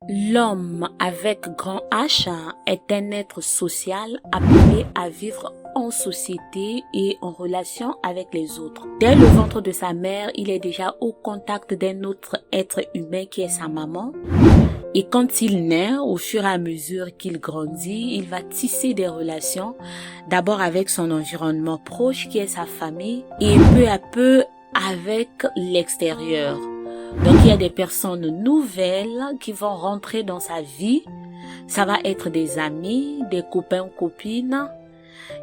L'homme avec grand H est un être social appelé à vivre en société et en relation avec les autres. Dès le ventre de sa mère, il est déjà au contact d'un autre être humain qui est sa maman. Et quand il naît, au fur et à mesure qu'il grandit, il va tisser des relations, d'abord avec son environnement proche qui est sa famille et peu à peu avec l'extérieur. Donc il y a des personnes nouvelles qui vont rentrer dans sa vie. Ça va être des amis, des copains ou copines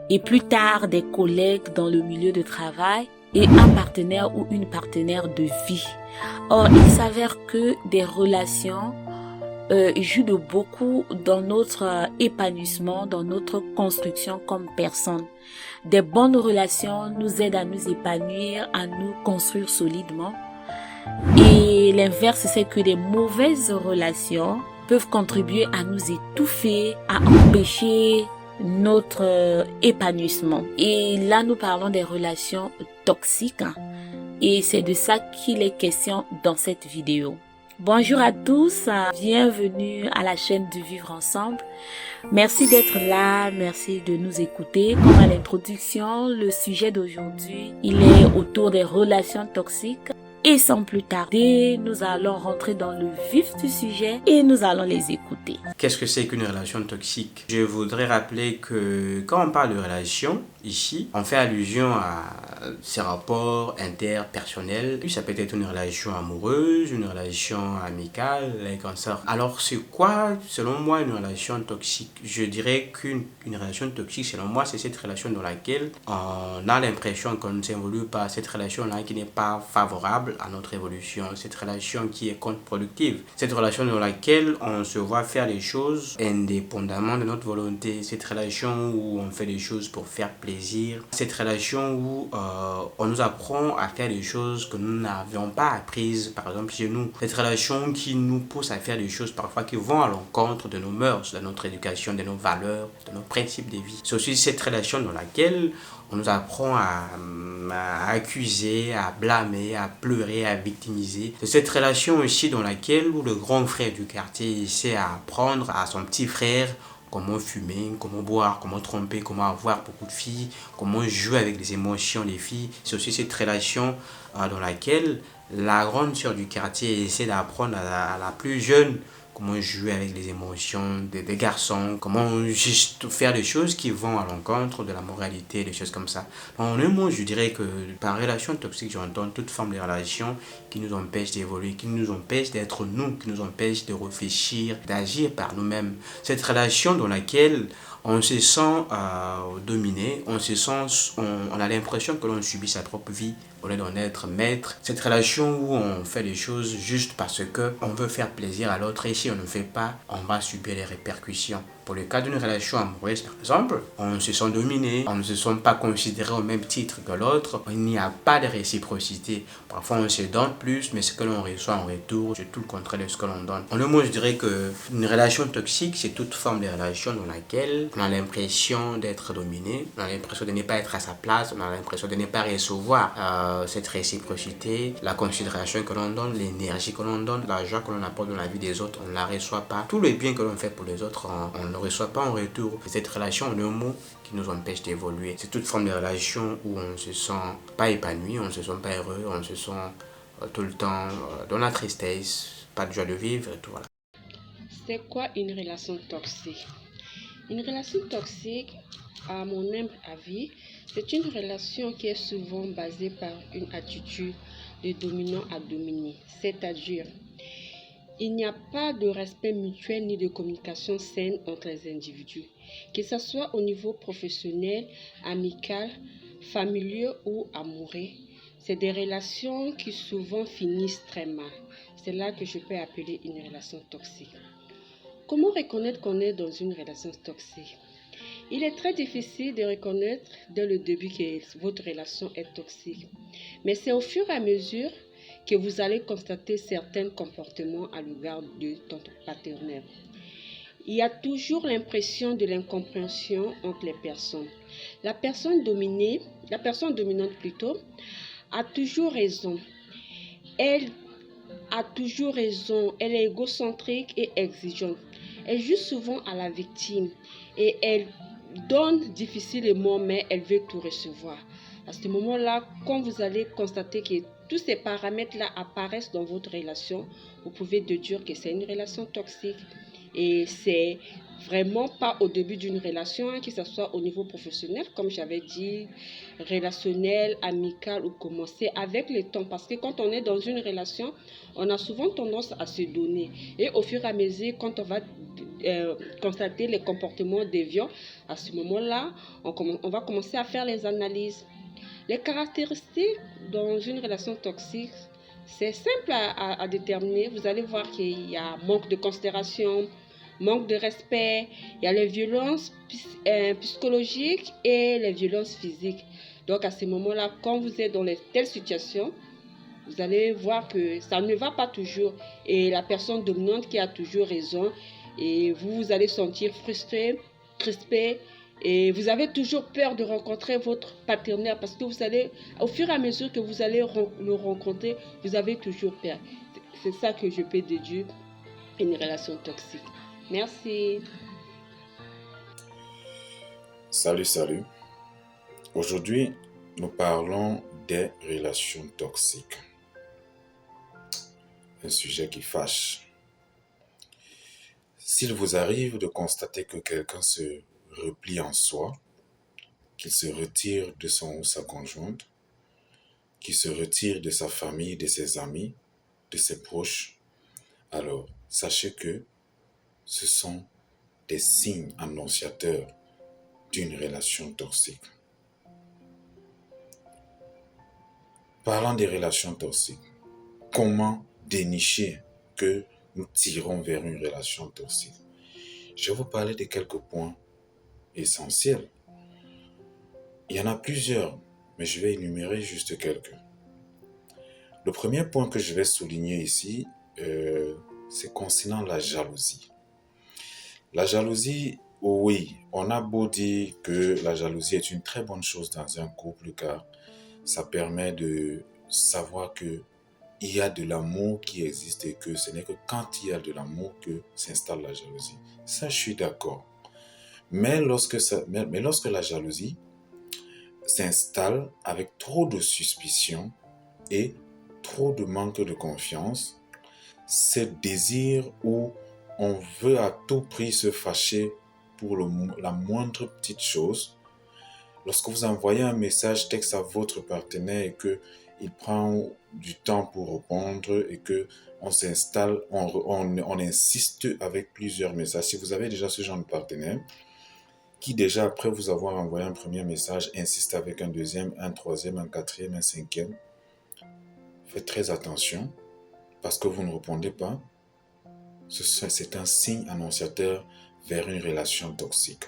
et plus tard des collègues dans le milieu de travail et un partenaire ou une partenaire de vie. Or, il s'avère que des relations jouent de beaucoup dans notre épanouissement, dans notre construction comme personne. Des bonnes relations nous aident à nous épanouir, à nous construire solidement. Et l'inverse, c'est que des mauvaises relations peuvent contribuer à nous étouffer, à empêcher notre épanouissement. Et là, nous parlons des relations toxiques. Et c'est de ça qu'il est question dans cette vidéo. Bonjour à tous, bienvenue à la chaîne du Vivre Ensemble. Merci d'être là, merci de nous écouter. Comme à l'introduction, le sujet d'aujourd'hui, il est autour des relations toxiques. Et sans plus tarder, nous allons rentrer dans le vif du sujet et nous allons les écouter. Qu'est-ce que c'est qu'une relation toxique? Je voudrais rappeler que quand on parle de relation, ici, on fait allusion à ces rapports interpersonnels. Puis ça peut être une relation amoureuse, une relation amicale, et comme ça. Alors c'est quoi, selon moi, une relation toxique? Je dirais qu'une relation toxique, selon moi, c'est cette relation dans laquelle on a l'impression qu'on ne s'évolue pas, cette relation-là qui n'est pas favorable à notre évolution, cette relation qui est contre-productive, cette relation dans laquelle on se voit faire des choses indépendamment de notre volonté, cette relation où on fait des choses pour faire plaisir, cette relation où on nous apprend à faire des choses que nous n'avions pas apprises, par exemple chez nous, cette relation qui nous pousse à faire des choses parfois qui vont à l'encontre de nos mœurs, de notre éducation, de nos valeurs, de nos principes de vie. C'est aussi cette relation dans laquelle on nous apprend à accuser, à blâmer, à pleurer, à victimiser. C'est cette relation aussi dans laquelle où le grand frère du quartier essaie à apprendre à son petit frère comment fumer, comment boire, comment tromper, comment avoir beaucoup de filles, comment jouer avec les émotions des filles. C'est aussi cette relation dans laquelle la grande sœur du quartier essaie d'apprendre à la plus jeune comment jouer avec les émotions des garçons, comment juste faire des choses qui vont à l'encontre de la moralité, des choses comme ça. En un mot, je dirais que par relation toxique, j'entends toute forme de relation qui nous empêche d'évoluer, qui nous empêche d'être nous, qui nous empêche de réfléchir, d'agir par nous-mêmes. Cette relation dans laquelle on se sent dominé, on a l'impression que l'on subit sa propre vie au lieu d'en être maître. Cette relation où on fait des choses juste parce que on veut faire plaisir à l'autre et si on ne fait pas, on va subir les répercussions. Pour le cas d'une relation amoureuse, par exemple, on se sent dominé, on ne se sent pas considéré au même titre que l'autre, il n'y a pas de réciprocité. Parfois, on se donne plus, mais ce que l'on reçoit en retour, c'est tout le contraire de ce que l'on donne. En un mot, je dirais qu'une relation toxique, c'est toute forme de relation dans laquelle on a l'impression d'être dominé, on a l'impression de ne pas être à sa place, on a l'impression de ne pas recevoir cette réciprocité, la considération que l'on donne, l'énergie que l'on donne, la joie que l'on apporte dans la vie des autres, on ne la reçoit pas. Tout le bien que l'on fait pour les autres, on ne le reçoit pas en retour. Cette relation, en un mot, qui nous empêche d'évoluer. C'est toute forme de relation où on ne se sent pas épanoui, on ne se sent pas heureux, on se sent tout le temps dans la tristesse, pas de joie de vivre et tout. Voilà. C'est quoi une relation toxique? Une relation toxique, à mon humble avis, c'est une relation qui est souvent basée par une attitude de dominant à dominé, c'est-à-dire il n'y a pas de respect mutuel ni de communication saine entre les individus, que ce soit au niveau professionnel, amical, familial ou amoureux. C'est des relations qui souvent finissent très mal. C'est là que je peux appeler une relation toxique. Comment reconnaître qu'on est dans une relation toxique? Il est très difficile de reconnaître dès le début que votre relation est toxique. Mais c'est au fur et à mesure que vous allez constater certains comportements à l'égard de ton partenaire. Il y a toujours l'impression de l'incompréhension entre les personnes. La personne dominante plutôt, a toujours raison. Elle a toujours raison, elle est égocentrique et exigeante. Elle joue souvent à la victime et elle donne difficilement, mais elle veut tout recevoir. À ce moment-là, quand vous allez constater que tous ces paramètres-là apparaissent dans votre relation, vous pouvez déduire que c'est une relation toxique. Et c'est vraiment pas au début d'une relation, que ce soit au niveau professionnel, comme j'avais dit, relationnel, amical ou comment. C'est avec le temps, parce que quand on est dans une relation, on a souvent tendance à se donner. Et au fur et à mesure, quand on va constater les comportements déviants, à ce moment-là, on va commencer à faire les analyses. Les caractéristiques dans une relation toxique, c'est simple à déterminer. Vous allez voir qu'il y a manque de considération, manque de respect, il y a les violences psychologiques et les violences physiques. Donc à ce moment-là, quand vous êtes dans telles situations, vous allez voir que ça ne va pas toujours et la personne dominante qui a toujours raison et vous allez sentir frustré, crispé et vous avez toujours peur de rencontrer votre partenaire parce que vous allez, au fur et à mesure que vous allez le rencontrer, vous avez toujours peur. C'est ça que je peux déduire une relation toxique. Merci. Salut. Aujourd'hui, nous parlons des relations toxiques. Un sujet qui fâche. S'il vous arrive de constater que quelqu'un se replie en soi, qu'il se retire de son ou sa conjointe, qu'il se retire de sa famille, de ses amis, de ses proches, alors sachez que ce sont des signes annonciateurs d'une relation toxique. Parlant des relations toxiques, comment dénicher que nous tirons vers une relation toxique? Je vais vous parler de quelques points essentiels. Il y en a plusieurs, mais je vais énumérer juste quelques. Le premier point que je vais souligner ici, c'est concernant la jalousie. La jalousie, oui, on a beau dire que la jalousie est une très bonne chose dans un couple car ça permet de savoir que il y a de l'amour qui existe et que ce n'est que quand il y a de l'amour que s'installe la jalousie. Ça, je suis d'accord. Mais lorsque la jalousie s'installe avec trop de suspicion et trop de manque de confiance, ce désir où on veut à tout prix se fâcher pour la moindre petite chose. Lorsque vous envoyez un message texte à votre partenaire et qu'il prend du temps pour répondre et qu'on s'installe, on insiste avec plusieurs messages. Si vous avez déjà ce genre de partenaire, qui déjà après vous avoir envoyé un premier message, insiste avec un deuxième, un troisième, un quatrième, un cinquième, faites très attention parce que vous ne répondez pas. C'est un signe annonciateur vers une relation toxique.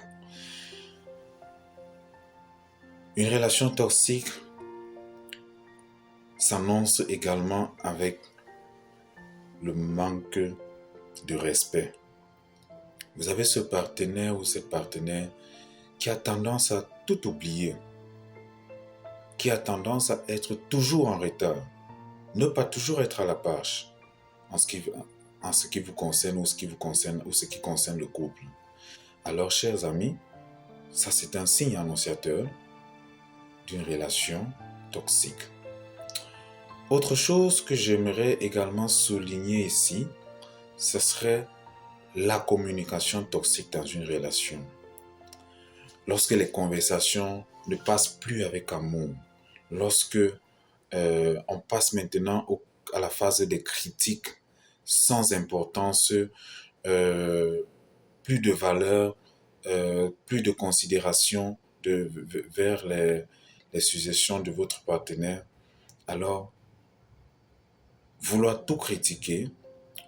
Une relation toxique s'annonce également avec le manque de respect. Vous avez ce partenaire ou cette partenaire qui a tendance à tout oublier, qui a tendance à être toujours en retard, ne pas toujours être à la page en ce qui vous concerne ou ce qui concerne le couple. Alors, chers amis, ça c'est un signe annonciateur d'une relation toxique. Autre chose que j'aimerais également souligner ici, ce serait la communication toxique dans une relation. Lorsque les conversations ne passent plus avec amour, lorsque on passe maintenant à la phase des critiques sans importance, plus de valeur, plus de considération vers les suggestions de votre partenaire, alors vouloir tout critiquer,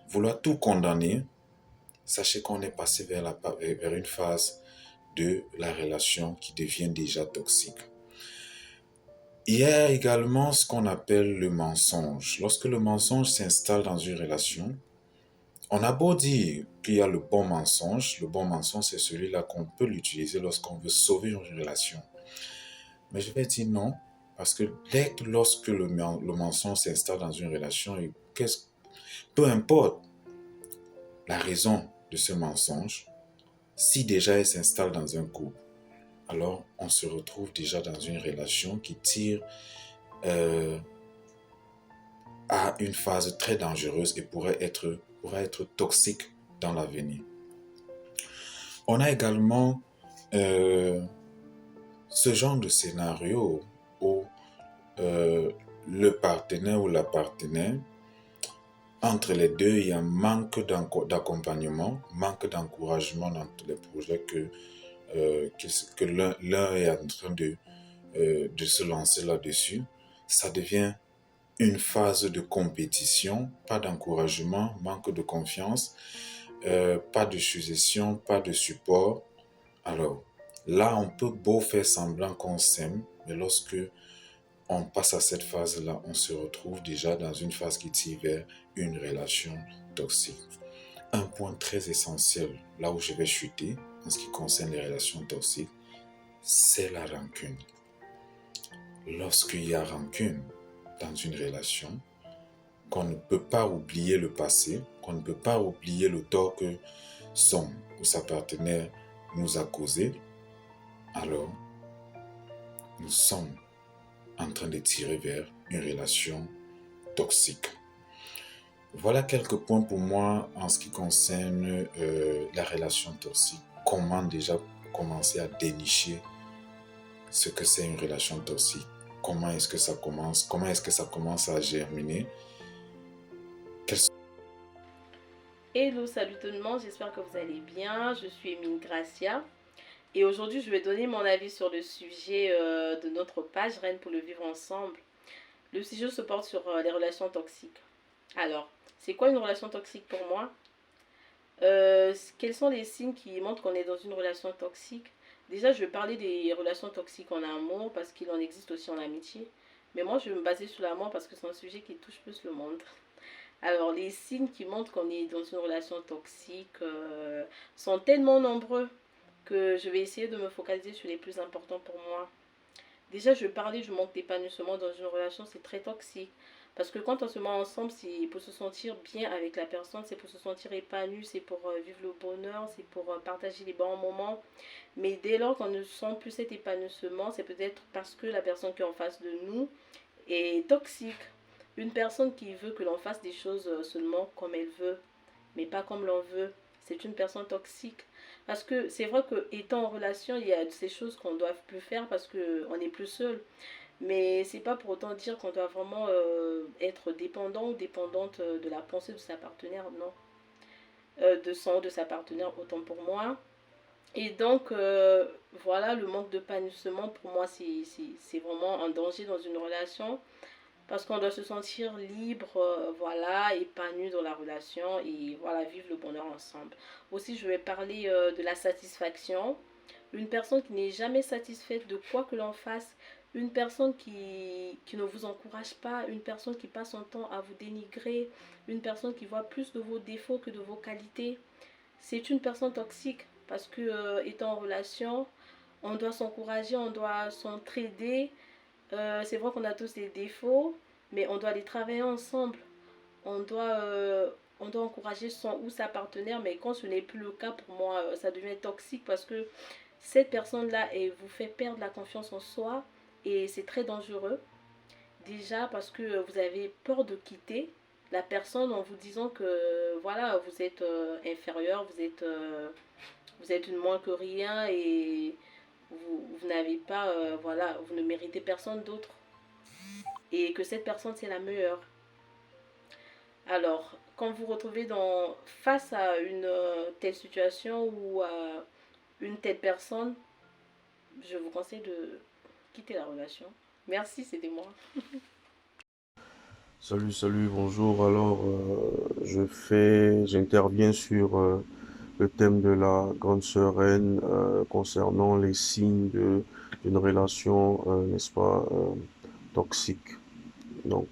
vouloir tout condamner, sachez qu'on est passé vers une phase de la relation qui devient déjà toxique. Il y a également ce qu'on appelle le mensonge. Lorsque le mensonge s'installe dans une relation, on a beau dire qu'il y a le bon mensonge c'est celui-là qu'on peut l'utiliser lorsqu'on veut sauver une relation. Mais je vais dire non, parce que lorsque le mensonge s'installe dans une relation, Peu importe la raison de ce mensonge, si déjà elle s'installe dans un couple, alors on se retrouve déjà dans une relation qui tire euh, à une phase très dangereuse et pourrait être toxique dans l'avenir. On a également ce genre de scénario où le partenaire ou la partenaire, entre les deux, il y a un manque d'accompagnement, manque d'encouragement dans tous les projets que l'un est en train de se lancer là-dessus. Ça devient une phase de compétition, pas d'encouragement, manque de confiance, pas de suggestion, pas de support. Alors, là, on peut beau faire semblant qu'on s'aime, mais lorsque on passe à cette phase-là, on se retrouve déjà dans une phase qui tire vers une relation toxique. Un point très essentiel, là où je vais chuter, en ce qui concerne les relations toxiques, c'est la rancune. Lorsqu'il y a rancune dans une relation, qu'on ne peut pas oublier le passé, qu'on ne peut pas oublier le tort que son ou sa partenaire nous a causé, alors nous sommes en train de tirer vers une relation toxique. Voilà quelques points pour moi en ce qui concerne la relation toxique. Comment déjà commencer à dénicher ce que c'est une relation toxique? Comment est-ce que ça commence? Comment est-ce que ça commence à germiner? Hello, salut tout le monde, j'espère que vous allez bien. Je suis Emine Gracia et aujourd'hui je vais donner mon avis sur le sujet de notre page Reine pour le vivre ensemble. Le sujet se porte sur les relations toxiques. Alors, c'est quoi une relation toxique pour moi? Quels sont les signes qui montrent qu'on est dans une relation toxique? Déjà, je vais parler des relations toxiques en amour parce qu'il en existe aussi en amitié. Mais moi, je vais me baser sur l'amour parce que c'est un sujet qui touche plus le monde. Alors, les signes qui montrent qu'on est dans une relation toxique sont tellement nombreux que je vais essayer de me focaliser sur les plus importants pour moi. Déjà, je vais parler du manque d'épanouissement dans une relation, c'est très toxique. Parce que quand on se met ensemble, c'est pour se sentir bien avec la personne, c'est pour se sentir épanoui, c'est pour vivre le bonheur, c'est pour partager les bons moments. Mais dès lors qu'on ne sent plus cet épanouissement, c'est peut-être parce que la personne qui est en face de nous est toxique. Une personne qui veut que l'on fasse des choses seulement comme elle veut, mais pas comme l'on veut, c'est une personne toxique. Parce que c'est vrai qu'étant en relation, il y a ces choses qu'on ne doit plus faire parce qu'on n'est plus seul. Mais c'est pas pour autant dire qu'on doit vraiment être dépendant ou dépendante de la pensée de sa partenaire, non. De son ou de sa partenaire, autant pour moi. Et donc, voilà, le manque d'épanouissement, pour moi, c'est vraiment un danger dans une relation. Parce qu'on doit se sentir libre, voilà, épanoui dans la relation et voilà, vivre le bonheur ensemble. Aussi, je vais parler de la satisfaction. Une personne qui n'est jamais satisfaite de quoi que l'on fasse, une personne qui ne vous encourage pas, une personne qui passe son temps à vous dénigrer, une personne qui voit plus de vos défauts que de vos qualités, c'est une personne toxique. Parce que étant en relation, on doit s'encourager, on doit s'entraider. C'est vrai qu'on a tous des défauts, mais on doit les travailler ensemble. On doit, on doit encourager son ou sa partenaire, mais quand ce n'est plus le cas, pour moi, ça devient toxique parce que cette personne-là, elle vous fait perdre la confiance en soi et c'est très dangereux. Déjà parce que vous avez peur de quitter la personne en vous disant que voilà, vous êtes inférieur, vous êtes une moins que rien et vous n'avez pas, voilà, vous ne méritez personne d'autre. Et que cette personne, c'est la meilleure. Alors, quand vous vous retrouvez face à une telle situation ou à une telle personne, je vous conseille de quitter la relation. Merci, c'était moi. Salut, bonjour. Alors, j'interviens sur le thème de la grande sœur reine concernant les signes d'une relation, n'est-ce pas, toxique. Donc,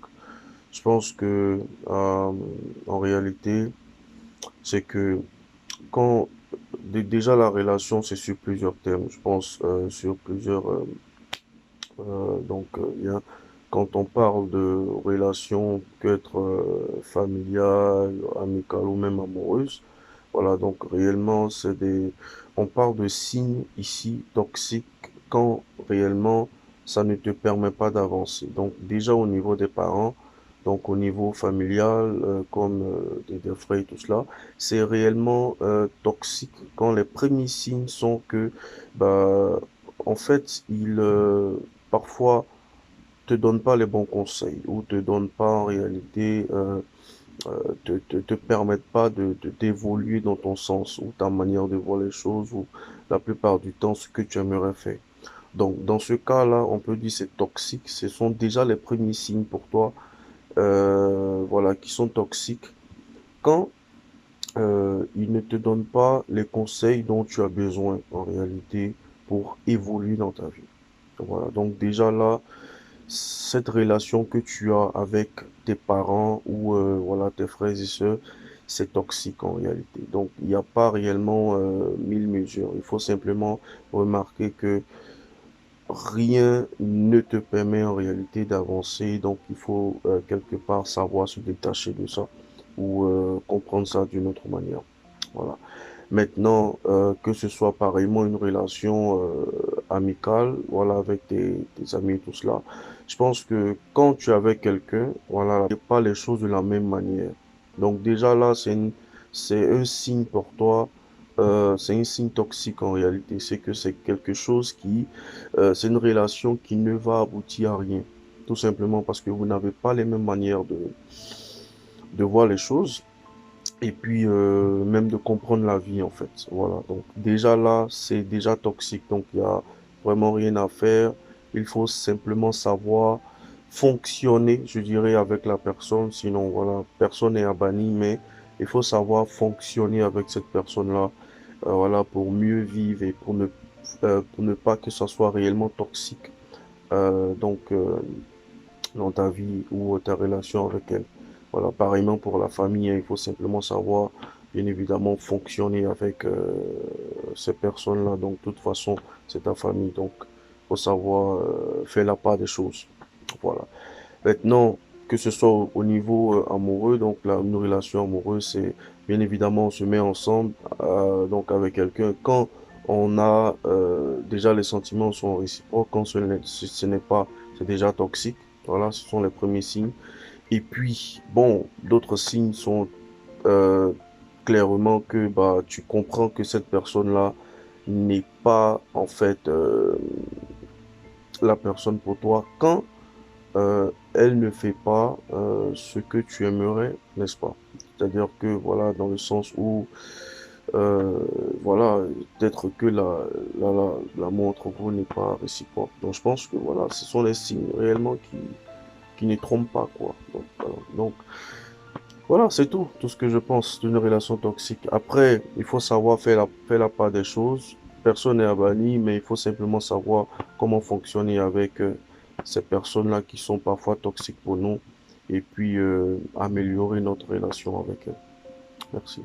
je pense que en réalité, c'est que quand déjà la relation, c'est sur plusieurs thèmes. Je pense sur plusieurs. Il y a quand on parle de relations, peut être familiales, amicales ou même amoureuses, voilà, donc réellement, on parle de signes ici toxiques quand réellement ça ne te permet pas d'avancer. Donc déjà au niveau des parents, donc au niveau familial, comme des frères et tout cela, c'est réellement toxique quand les premiers signes sont que, bah, en fait, parfois te donnent pas les bons conseils ou te donnent pas en réalité te permettent pas d'évoluer dans ton sens ou ta manière de voir les choses ou la plupart du temps ce que tu aimerais faire. Donc, dans ce cas-là, on peut dire c'est toxique. Ce sont déjà les premiers signes pour toi, voilà, qui sont toxiques quand ils ne te donnent pas les conseils dont tu as besoin en réalité pour évoluer dans ta vie. Voilà. Donc déjà là, cette relation que tu as avec tes parents ou voilà tes frères et sœurs, c'est toxique en réalité. Donc il n'y a pas réellement mille mesures. Il faut simplement remarquer que rien ne te permet en réalité d'avancer. Donc il faut quelque part savoir se détacher de ça ou comprendre ça d'une autre manière. Voilà. Maintenant, que ce soit pareillement une relation amicale, voilà, avec tes amis et tout cela, je pense que quand tu es avec quelqu'un, voilà, tu pas les choses de la même manière. Donc déjà là, c'est un signe pour toi, c'est un signe toxique en réalité. C'est que c'est quelque chose c'est une relation qui ne va aboutir à rien. Tout simplement parce que vous n'avez pas les mêmes manières de voir les choses et puis même de comprendre la vie en fait. Voilà, donc déjà là, c'est déjà toxique, donc il y a vraiment rien à faire. Il faut simplement savoir fonctionner, je dirais, avec la personne. Sinon, voilà, personne n'est à bannir, mais il faut savoir fonctionner avec cette personne-là, voilà, pour mieux vivre et pour ne pas que ça soit réellement toxique. Donc, dans ta vie ou ta relation avec elle. Voilà, pareillement pour la famille, hein, il faut simplement savoir, bien évidemment, fonctionner avec ces personnes-là. Donc, de toute façon, c'est ta famille. Donc, il faut savoir faire la part des choses. Voilà. Maintenant, que ce soit au niveau amoureux, donc là, une relation amoureuse, c'est bien évidemment, on se met ensemble, donc avec quelqu'un. Quand on a déjà les sentiments sont réciproques, quand ce n'est pas, c'est déjà toxique. Voilà, ce sont les premiers signes. Et puis, bon, d'autres signes sont euh, clairement que bah, tu comprends que cette personne-là n'est pas en fait la personne pour toi quand elle ne fait pas ce que tu aimerais, n'est-ce pas? C'est-à-dire que voilà, dans le sens où euh, voilà, peut-être que l'amour entre vous n'est pas réciproque. Donc je pense que voilà, ce sont les signes réellement qui ne trompent pas, quoi. Donc, voilà, c'est tout ce que je pense d'une relation toxique. Après, il faut savoir faire la part des choses. Personne n'est banni, mais il faut simplement savoir comment fonctionner avec ces personnes-là qui sont parfois toxiques pour nous et puis améliorer notre relation avec elles. Merci.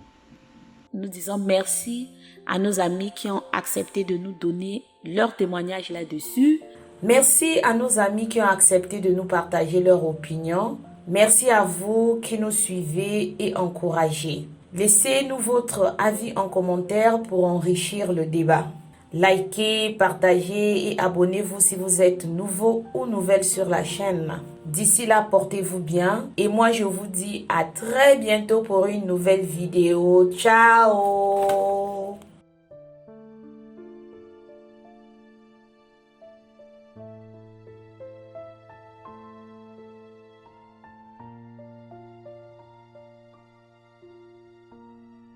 Nous disons merci à nos amis qui ont accepté de nous donner leur témoignage là-dessus. Merci à nos amis qui ont accepté de nous partager leur opinion. Merci à vous qui nous suivez et encouragez. Laissez-nous votre avis en commentaire pour enrichir le débat. Likez, partagez et abonnez-vous si vous êtes nouveau ou nouvelle sur la chaîne. D'ici là, portez-vous bien et moi je vous dis à très bientôt pour une nouvelle vidéo. Ciao!